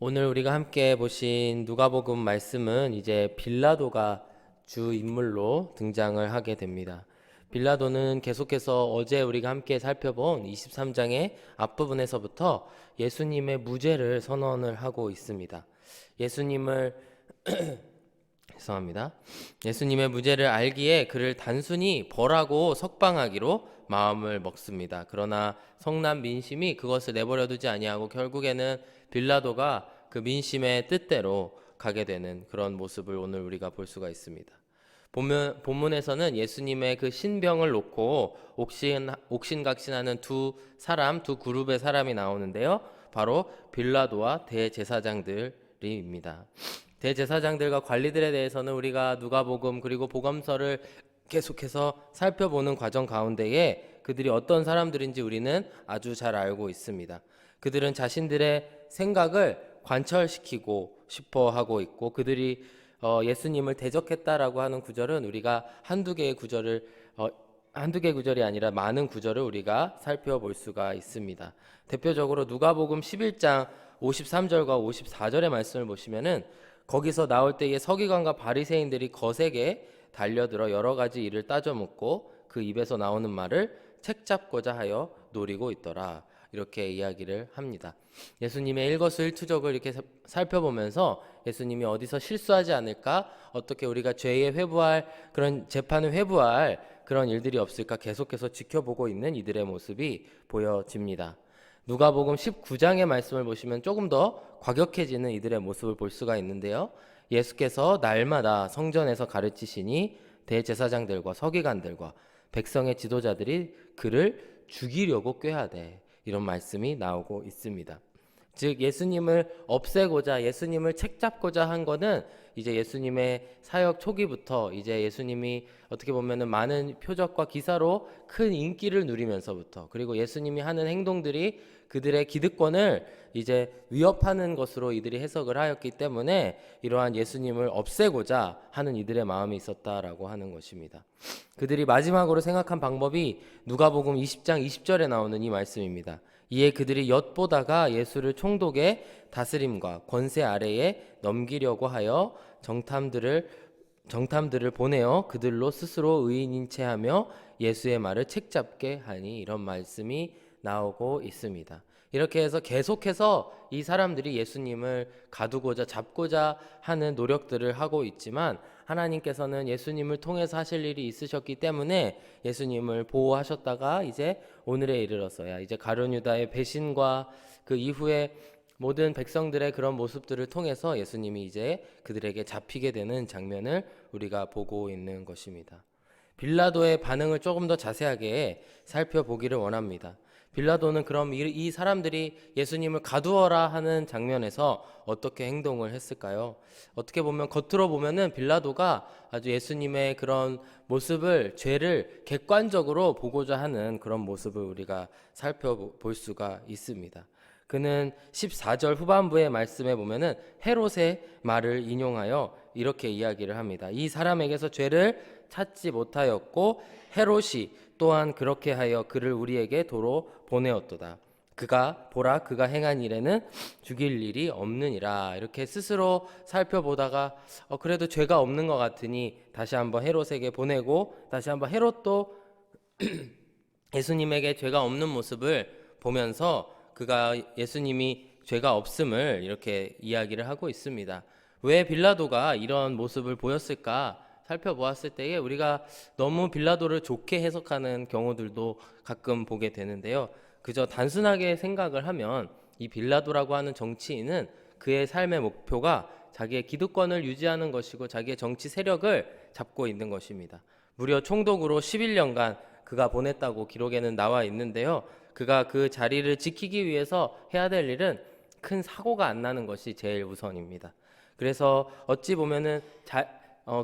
오늘 우리가 함께 보신 누가복음 말씀은 이제 빌라도가 주 인물로 등장을 하게 됩니다. 빌라도는 계속해서 어제 우리가 함께 살펴본 23장의 앞부분에서부터 예수님의 무죄를 선언을 하고 있습니다. 예수님을 죄송합니다. 예수님의 무죄를 알기에 그를 단순히 벌하고 석방하기로 마음을 먹습니다. 그러나 성난 민심이 그것을 내버려 두지 아니하고 결국에는 빌라도가 그 민심의 뜻대로 가게 되는 그런 모습을 오늘 우리가 볼 수가 있습니다. 본문에서는 예수님의 그 신병을 놓고 옥신각신하는 두 그룹의 사람이 나오는데요. 바로 빌라도와 대제사장들입니다. 대제사장들과 관리들에 대해서는 우리가 누가복음 그리고 복음서를 계속해서 살펴보는 과정 가운데에 그들이 어떤 사람들인지 우리는 아주 잘 알고 있습니다. 그들은 자신들의 생각을 관철시키고 싶어 하고 있고 그들이 예수님을 대적했다라고 하는 구절은 우리가 한두 개의 구절이 아니라 많은 구절을 우리가 살펴볼 수가 있습니다. 대표적으로 누가복음 11장 53절과 54절의 말씀을 보시면은 거기서 나올 때에 서기관과 바리새인들이 거세게 달려들어 여러 가지 일을 따져 묻고 그 입에서 나오는 말을 책잡고자 하여 노리고 있더라. 이렇게 이야기를 합니다. 예수님의 일거수일투족을 이렇게 살펴보면서 예수님이 어디서 실수하지 않을까? 어떻게 우리가 죄에 회부할 그런 재판을 회부할 그런 일들이 없을까? 계속해서 지켜보고 있는 이들의 모습이 보여집니다. 누가복음 19장의 말씀을 보시면 조금 더 과격해지는 이들의 모습을 볼 수가 있는데요. 예수께서 날마다 성전에서 가르치시니 대제사장들과 서기관들과 백성의 지도자들이 그를 죽이려고 꾀하되 이런 말씀이 나오고 있습니다. 즉 예수님을 없애고자 예수님을 책잡고자 한 것은 이제 예수님의 사역 초기부터 이제 예수님이 어떻게 보면은 많은 표적과 기사로 큰 인기를 누리면서부터 그리고 예수님이 하는 행동들이 그들의 기득권을 이제 위협하는 것으로 이들이 해석을 하였기 때문에 이러한 예수님을 없애고자 하는 이들의 마음이 있었다라고 하는 것입니다. 그들이 마지막으로 생각한 방법이 누가복음 20장 20절에 나오는 이 말씀입니다. 이에 그들이 엿보다가 예수를 총독의 다스림과 권세 아래에 넘기려고 하여 정탐들을 보내어 그들로 스스로 의인인 채 하며 예수의 말을 책잡게 하니 이런 말씀이 나오고 있습니다. 이렇게 해서 계속해서 이 사람들이 예수님을 가두고자 잡고자 하는 노력들을 하고 있지만 하나님께서는 예수님을 통해서 하실 일이 있으셨기 때문에 예수님을 보호하셨다가 이제 오늘에 이르러서야 이제 가룟 유다의 배신과 그 이후에 모든 백성들의 그런 모습들을 통해서 예수님이 이제 그들에게 잡히게 되는 장면을 우리가 보고 있는 것입니다. 빌라도의 반응을 조금 더 자세하게 살펴보기를 원합니다. 빌라도는 그럼 이 사람들이 예수님을 가두어라 하는 장면에서 어떻게 행동을 했을까요? 어떻게 보면 겉으로 보면은 빌라도가 아주 예수님의 그런 모습을 죄를 객관적으로 보고자 하는 그런 모습을 우리가 살펴볼 수가 있습니다. 그는 14절 후반부의 말씀에 보면은 헤롯의 말을 인용하여 이렇게 이야기를 합니다. 이 사람에게서 죄를 찾지 못하였고 헤롯이 또한 그렇게 하여 그를 우리에게 도로 보내었도다. 그가 행한 일에는 죽일 일이 없느니라. 이렇게 스스로 살펴보다가 그래도 죄가 없는 것 같으니 다시 한번 헤롯에게 보내고 다시 한번 헤롯도 예수님에게 죄가 없는 모습을 보면서 그가 예수님이 죄가 없음을 이렇게 이야기를 하고 있습니다. 왜 빌라도가 이런 모습을 보였을까 살펴보았을 때에 우리가 너무 빌라도를 좋게 해석하는 경우들도 가끔 보게 되는데요. 그저 단순하게 생각을 하면 이 빌라도라고 하는 정치인은 그의 삶의 목표가 자기의 기득권을 유지하는 것이고 자기의 정치 세력을 잡고 있는 것입니다. 무려 총독으로 11년간 그가 보냈다고 기록에는 나와 있는데요. 그가 그 자리를 지키기 위해서 해야 될 일은 큰 사고가 안 나는 것이 제일 우선입니다. 그래서 어찌 보면은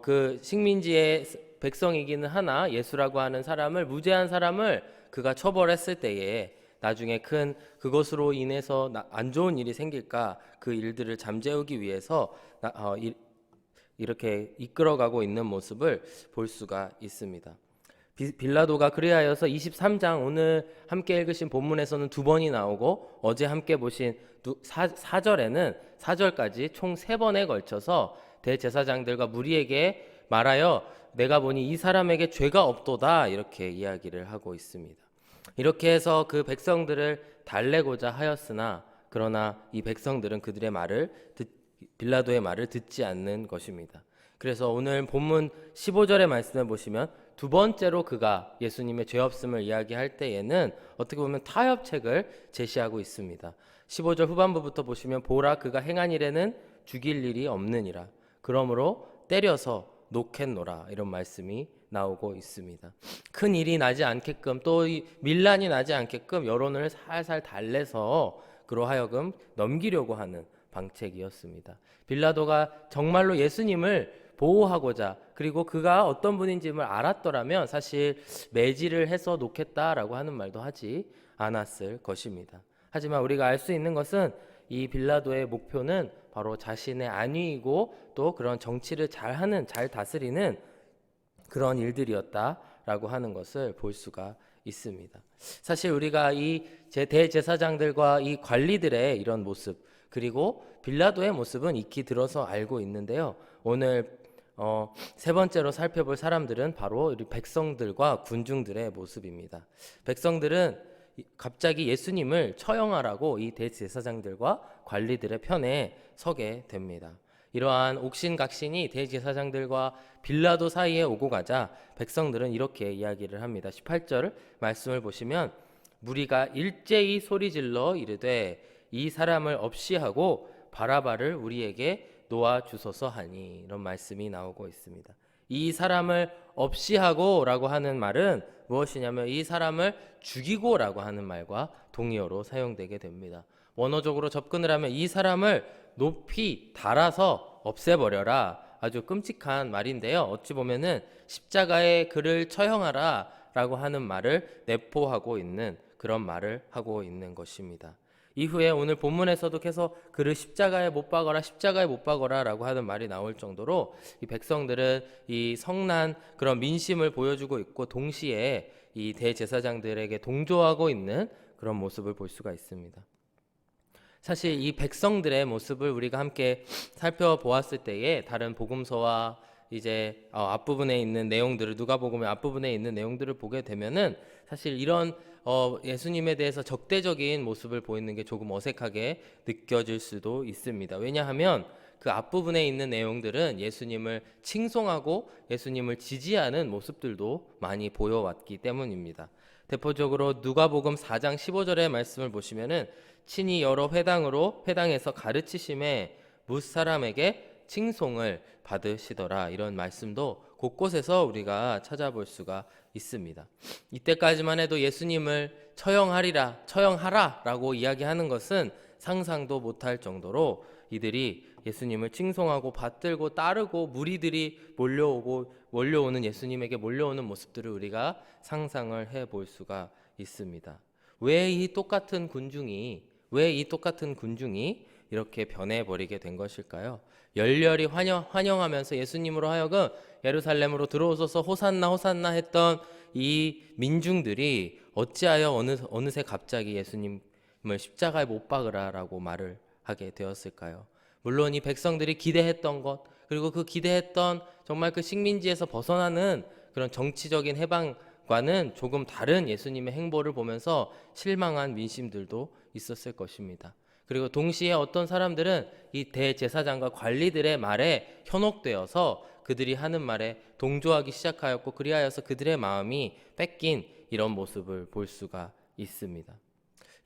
그 식민지의 백성이기는 하나 예수라고 하는 사람을 무죄한 사람을 그가 처벌했을 때에 나중에 큰 그것으로 인해서 안 좋은 일이 생길까 그 일들을 잠재우기 위해서 이렇게 이끌어가고 있는 모습을 볼 수가 있습니다. 빌라도가 그리하여서 23장 오늘 함께 읽으신 본문에서는 2번이 나오고 어제 함께 보신 4절에는 4절까지 총 3번에 걸쳐서 대제사장들과 무리에게 말하여 내가 보니 이 사람에게 죄가 없도다 이렇게 이야기를 하고 있습니다. 이렇게 해서 그 백성들을 달래고자 하였으나 그러나 이 백성들은 그들의 빌라도의 말을 듣지 않는 것입니다. 그래서 오늘 본문 15절의 말씀을 보시면 2번째로 그가 예수님의 죄 없음을 이야기할 때에는 어떻게 보면 타협책을 제시하고 있습니다. 15절 후반부부터 보시면 보라 그가 행한 일에는 죽일 일이 없느니라. 그러므로 때려서 놓겠노라 이런 말씀이 나오고 있습니다. 큰 일이 나지 않게끔 또 밀란이 나지 않게끔 여론을 살살 달래서 그로 하여금 넘기려고 하는 방책이었습니다. 빌라도가 정말로 예수님을 보호하고자 그리고 그가 어떤 분인지를 알았더라면 사실 매질을 해서 놓겠다라고 하는 말도 하지 않았을 것입니다. 하지만 우리가 알 수 있는 것은 이 빌라도의 목표는 바로 자신의 안위이고 또 그런 정치를 잘 다스리는 그런 일들이었다라고 하는 것을 볼 수가 있습니다. 사실 우리가 이 대제사장들과 이 관리들의 이런 모습 그리고 빌라도의 모습은 익히 들어서 알고 있는데요. 오늘 3번째로 살펴볼 사람들은 바로 우리 백성들과 군중들의 모습입니다. 백성들은 갑자기 예수님을 처형하라고 이 대제사장들과 관리들의 편에 서게 됩니다. 이러한 옥신각신이 대제사장들과 빌라도 사이에 오고 가자 백성들은 이렇게 이야기를 합니다. 18절 말씀을 보시면 무리가 일제히 소리질러 이르되 이 사람을 없이 하고 바라바를 우리에게 놓아 주소서 하니 이런 말씀이 나오고 있습니다. 이 사람을 없이 하고 라고 하는 말은 무엇이냐면 이 사람을 죽이고 라고 하는 말과 동의어로 사용되게 됩니다. 원어적으로 접근을 하면 이 사람을 높이 달아서 없애버려라 아주 끔찍한 말인데요. 어찌 보면은 십자가에 그를 처형하라 라고 하는 말을 내포하고 있는 그런 말을 하고 있는 것입니다. 이후에 오늘 본문에서도 계속 그를 십자가에 못 박어라 라고 하는 말이 나올 정도로 이 백성들은 이 성난 그런 민심을 보여주고 있고 동시에 이 대제사장들에게 동조하고 있는 그런 모습을 볼 수가 있습니다. 사실 이 백성들의 모습을 우리가 함께 살펴보았을 때에 다른 복음서와 이제 앞부분에 있는 내용들을 누가복음의 앞부분에 있는 내용들을 보게 되면은 사실 이런 예수님에 대해서 적대적인 모습을 보이는 게 조금 어색하게 느껴질 수도 있습니다. 왜냐하면 그 앞부분에 있는 내용들은 예수님을 칭송하고 예수님을 지지하는 모습들도 많이 보여왔기 때문입니다. 대표적으로 누가복음 4장 15절의 말씀을 보시면은 친히 여러 회당에서 가르치심에 뭇사람에게 칭송을 받으시더라 이런 말씀도 곳곳에서 우리가 찾아볼 수가 있습니다. 이때까지만 해도 예수님을 처형하라 라고 이야기하는 것은 상상도 못할 정도로 이들이 예수님을 칭송하고 받들고 따르고 무리들이 몰려오는 예수님에게 몰려오는 모습들을 우리가 상상을 해볼 수가 있습니다. 왜 이 똑같은 군중이 이렇게 변해버리게 된 것일까요? 열렬히 환영하면서 예수님으로 하여금 예루살렘으로 들어오소서 호산나 호산나 했던 이 민중들이 어찌하여 어느새 갑자기 예수님을 십자가에 못 박으라라고 말을 하게 되었을까요? 물론 이 백성들이 기대했던 것 그리고 그 기대했던 정말 그 식민지에서 벗어나는 그런 정치적인 해방과는 조금 다른 예수님의 행보를 보면서 실망한 민심들도 있었을 것입니다. 그리고 동시에 어떤 사람들은 이 대제사장과 관리들의 말에 현혹되어서 그들이 하는 말에 동조하기 시작하였고 그리하여서 그들의 마음이 뺏긴 이런 모습을 볼 수가 있습니다.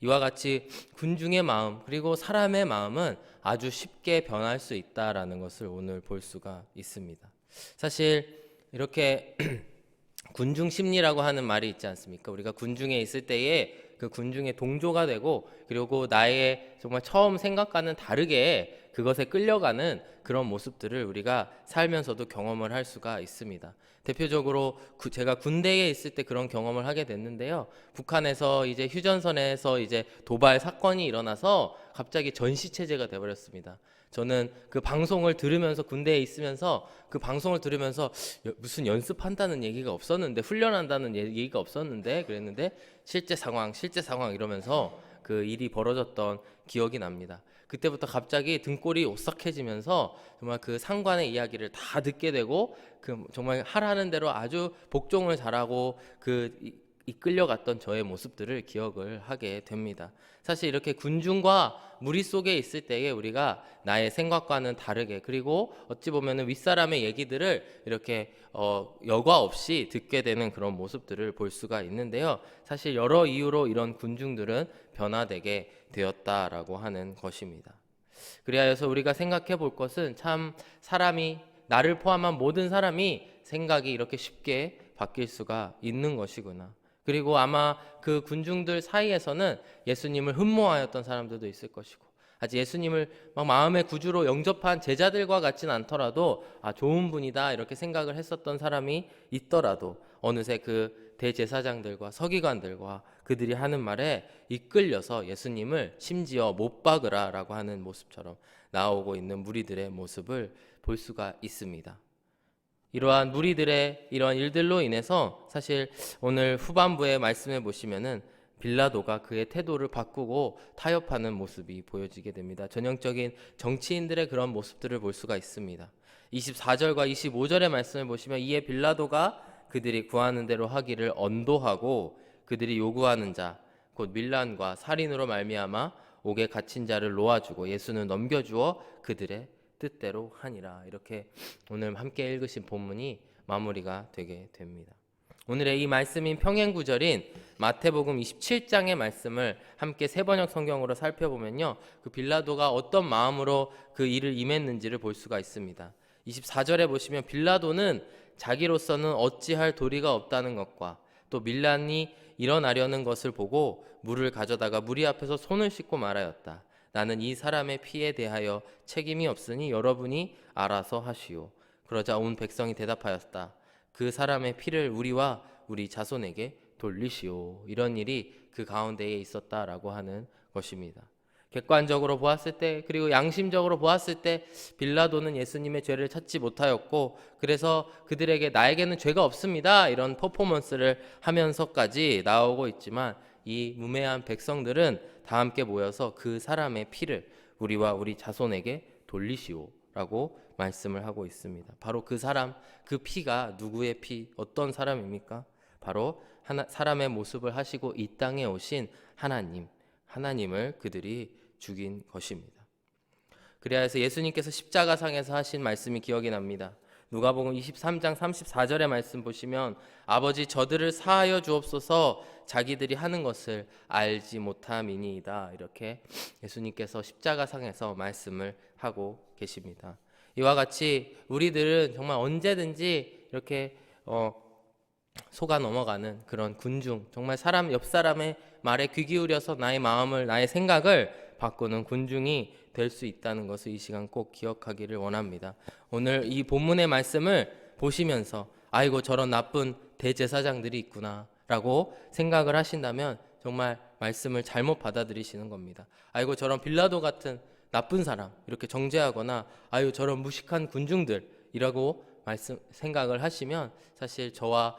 이와 같이 군중의 마음 그리고 사람의 마음은 아주 쉽게 변할 수 있다라는 것을 오늘 볼 수가 있습니다. 사실 이렇게 군중 심리라고 하는 말이 있지 않습니까? 우리가 군중에 있을 때에 그 군중에 동조가 되고 그리고 나의 정말 처음 생각과는 다르게 그것에 끌려가는 그런 모습들을 우리가 살면서도 경험을 할 수가 있습니다. 대표적으로 제가 군대에 있을 때 그런 경험을 하게 됐는데요. 북한에서 이제 휴전선에서 이제 도발 사건이 일어나서 갑자기 전시 체제가 돼버렸습니다. 저는 그 방송을 들으면서 군대에 있으면서 그 방송을 들으면서 무슨 연습한다는 얘기가 없었는데 훈련한다는 얘기가 없었는데 그랬는데 실제 상황 이러면서 그 일이 벌어졌던 기억이 납니다. 그때부터 갑자기 등골이 오싹해지면서 정말 그 상관의 이야기를 다 듣게 되고 그 정말 하라는 대로 아주 복종을 잘하고 이끌려갔던 저의 모습들을 기억을 하게 됩니다. 사실 이렇게 군중과 무리 속에 있을 때에 우리가 나의 생각과는 다르게 그리고 어찌 보면 윗사람의 얘기들을 이렇게 여과 없이 듣게 되는 그런 모습들을 볼 수가 있는데요. 사실 여러 이유로 이런 군중들은 변화되게 되었다라고 하는 것입니다. 그리하여서 우리가 생각해 볼 것은 참 사람이 나를 포함한 모든 사람이 생각이 이렇게 쉽게 바뀔 수가 있는 것이구나. 그리고 아마 그 군중들 사이에서는 예수님을 흠모하였던 사람들도 있을 것이고 아직 예수님을 막 마음의 구주로 영접한 제자들과 같진 않더라도 좋은 분이다 이렇게 생각을 했었던 사람이 있더라도 어느새 그 대제사장들과 서기관들과 그들이 하는 말에 이끌려서 예수님을 심지어 못 박으라라고 하는 모습처럼 나오고 있는 무리들의 모습을 볼 수가 있습니다. 이러한 무리들의 이러한 일들로 인해서 사실 오늘 후반부에 말씀해 보시면은 빌라도가 그의 태도를 바꾸고 타협하는 모습이 보여지게 됩니다. 전형적인 정치인들의 그런 모습들을 볼 수가 있습니다. 24절과 25절의 말씀을 보시면 이에 빌라도가 그들이 구하는 대로 하기를 언도하고 그들이 요구하는 자 곧 밀란과 살인으로 말미암아 옥에 갇힌 자를 놓아주고 예수는 넘겨주어 그들의 뜻대로 하니라. 이렇게 오늘 함께 읽으신 본문이 마무리가 되게 됩니다. 오늘의 이 말씀인 평행구절인 마태복음 27장의 말씀을 함께 세번역 성경으로 살펴보면요, 그 빌라도가 어떤 마음으로 그 일을 임했는지를 볼 수가 있습니다. 24절에 보시면 빌라도는 자기로서는 어찌할 도리가 없다는 것과 또 밀란이 일어나려는 것을 보고 물을 가져다가 무리 앞에서 손을 씻고 말하였다. 나는 이 사람의 피에 대하여 책임이 없으니 여러분이 알아서 하시오. 그러자 온 백성이 대답하였다. 그 사람의 피를 우리와 우리 자손에게 돌리시오. 이런 일이 그 가운데에 있었다라고 하는 것입니다. 객관적으로 보았을 때 그리고 양심적으로 보았을 때 빌라도는 예수님의 죄를 찾지 못하였고 그래서 그들에게 나에게는 죄가 없습니다 이런 퍼포먼스를 하면서까지 나오고 있지만 이 무매한 백성들은 다 함께 모여서 그 사람의 피를 우리와 우리 자손에게 돌리시오라고 말씀을 하고 있습니다. 바로 그 사람, 그 피가 누구의 피, 어떤 사람입니까? 바로 사람의 모습을 하시고 이 땅에 오신 하나님을 그들이 죽인 것입니다. 그래서 예수님께서 십자가상에서 하신 말씀이 기억이 납니다. 누가복음 23장 34절의 말씀 보시면 아버지 저들을 사하여 주옵소서 자기들이 하는 것을 알지 못함이니이다. 이렇게 예수님께서 십자가상에서 말씀을 하고 계십니다. 이와 같이 우리들은 정말 언제든지 이렇게 속아 넘어가는 그런 군중, 정말 옆 사람의 말에 귀 기울여서 나의 마음을, 나의 생각을 바꾸는 군중이 될 수 있다는 것을 이 시간 꼭 기억하기를 원합니다. 오늘 이 본문의 말씀을 보시면서 아이고 저런 나쁜 대제사장들이 있구나 라고 생각을 하신다면 정말 말씀을 잘못 받아들이시는 겁니다. 아이고 저런 빌라도 같은 나쁜 사람 이렇게 정죄하거나 아유 저런 무식한 군중들이라고 생각을 하시면 사실 저와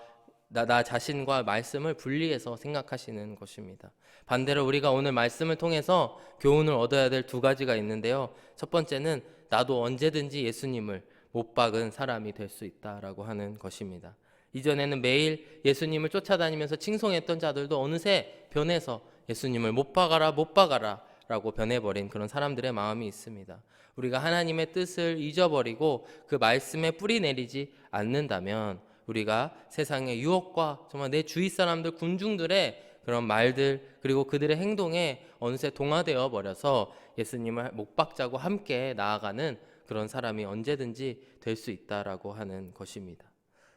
나 자신과 말씀을 분리해서 생각하시는 것입니다. 반대로 우리가 오늘 말씀을 통해서 교훈을 얻어야 될 두 가지가 있는데요. 첫 번째는 나도 언제든지 예수님을 못 박은 사람이 될 수 있다라고 하는 것입니다. 이전에는 매일 예수님을 쫓아다니면서 칭송했던 자들도 어느새 변해서 예수님을 못 박아라 라고 변해버린 그런 사람들의 마음이 있습니다. 우리가 하나님의 뜻을 잊어버리고 그 말씀에 뿌리 내리지 않는다면 우리가 세상의 유혹과 정말 내 주위 사람들, 군중들의 그런 말들 그리고 그들의 행동에 어느새 동화되어 버려서 예수님을 못 박자고 함께 나아가는 그런 사람이 언제든지 될 수 있다라고 하는 것입니다.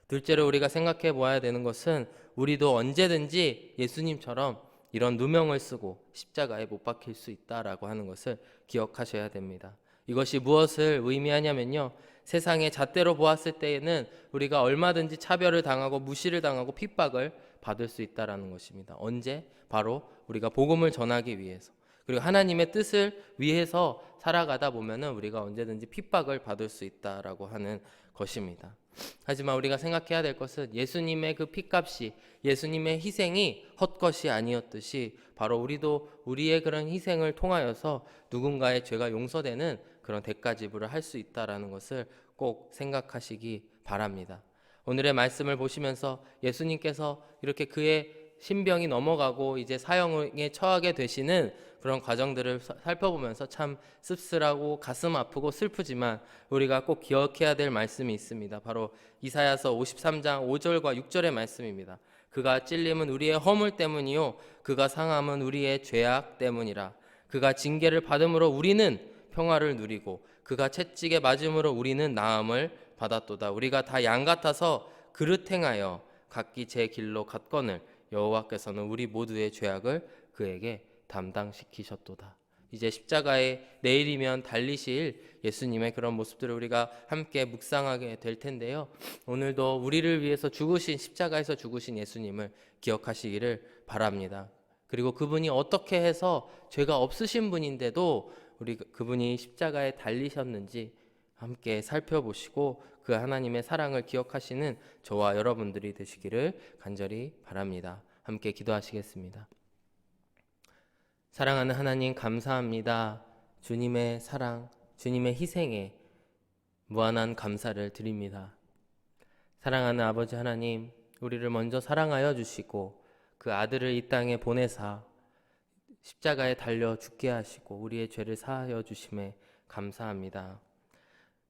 둘째로 우리가 생각해 보아야 되는 것은 우리도 언제든지 예수님처럼 이런 누명을 쓰고 십자가에 못 박힐 수 있다라고 하는 것을 기억하셔야 됩니다. 이것이 무엇을 의미하냐면요, 세상의 잣대로 보았을 때에는 우리가 얼마든지 차별을 당하고 무시를 당하고 핍박을 받을 수 있다라는 것입니다. 언제? 바로 우리가 복음을 전하기 위해서. 그리고 하나님의 뜻을 위해서 살아가다 보면은 우리가 언제든지 핍박을 받을 수 있다라고 하는 것입니다. 하지만 우리가 생각해야 될 것은 예수님의 그 피값이, 예수님의 희생이 헛것이 아니었듯이 바로 우리도 우리의 그런 희생을 통하여서 누군가의 죄가 용서되는 그런 대가 지불을 할 수 있다라는 것을 꼭 생각하시기 바랍니다. 오늘의 말씀을 보시면서 예수님께서 이렇게 그의 신병이 넘어가고 이제 사형에 처하게 되시는 그런 과정들을 살펴보면서 참 씁쓸하고 가슴 아프고 슬프지만 우리가 꼭 기억해야 될 말씀이 있습니다. 바로 이사야서 53장 5절과 6절의 말씀입니다. 그가 찔림은 우리의 허물 때문이요 그가 상함은 우리의 죄악 때문이라. 그가 징계를 받음으로 우리는 평화를 누리고 그가 채찍에 맞음으로 우리는 나음을 받았도다. 우리가 다 양 같아서 그릇 행하여 각기 제 길로 갔거늘 여호와께서는 우리 모두의 죄악을 그에게 담당시키셨도다. 이제 십자가에 내일이면 달리실 예수님의 그런 모습들을 우리가 함께 묵상하게 될 텐데요. 오늘도 우리를 위해서 죽으신, 십자가에서 죽으신 예수님을 기억하시기를 바랍니다. 그리고 그분이 어떻게 해서 죄가 없으신 분인데도 우리 그분이 십자가에 달리셨는지 함께 살펴보시고 그 하나님의 사랑을 기억하시는 저와 여러분들이 되시기를 간절히 바랍니다. 함께 기도하시겠습니다. 사랑하는 하나님, 감사합니다. 주님의 사랑, 주님의 희생에 무한한 감사를 드립니다. 사랑하는 아버지 하나님, 우리를 먼저 사랑하여 주시고 그 아들을 이 땅에 보내사 십자가에 달려 죽게 하시고 우리의 죄를 사하여 주심에 감사합니다.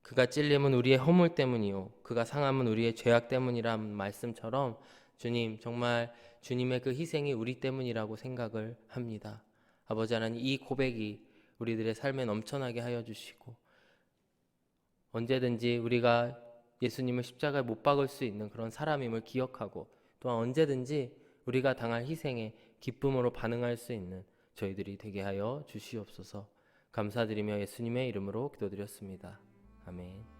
그가 찔림은 우리의 허물 때문이요 그가 상함은 우리의 죄악 때문이란 말씀처럼 주님, 정말 주님의 그 희생이 우리 때문이라고 생각을 합니다. 아버지 하나님, 이 고백이 우리들의 삶에 넘쳐나게 하여 주시고 언제든지 우리가 예수님을 십자가에 못 박을 수 있는 그런 사람임을 기억하고 또한 언제든지 우리가 당할 희생에 기쁨으로 반응할 수 있는 저희들이 되게 하여 주시옵소서. 감사드리며 예수님의 이름으로 기도드렸습니다. 아멘.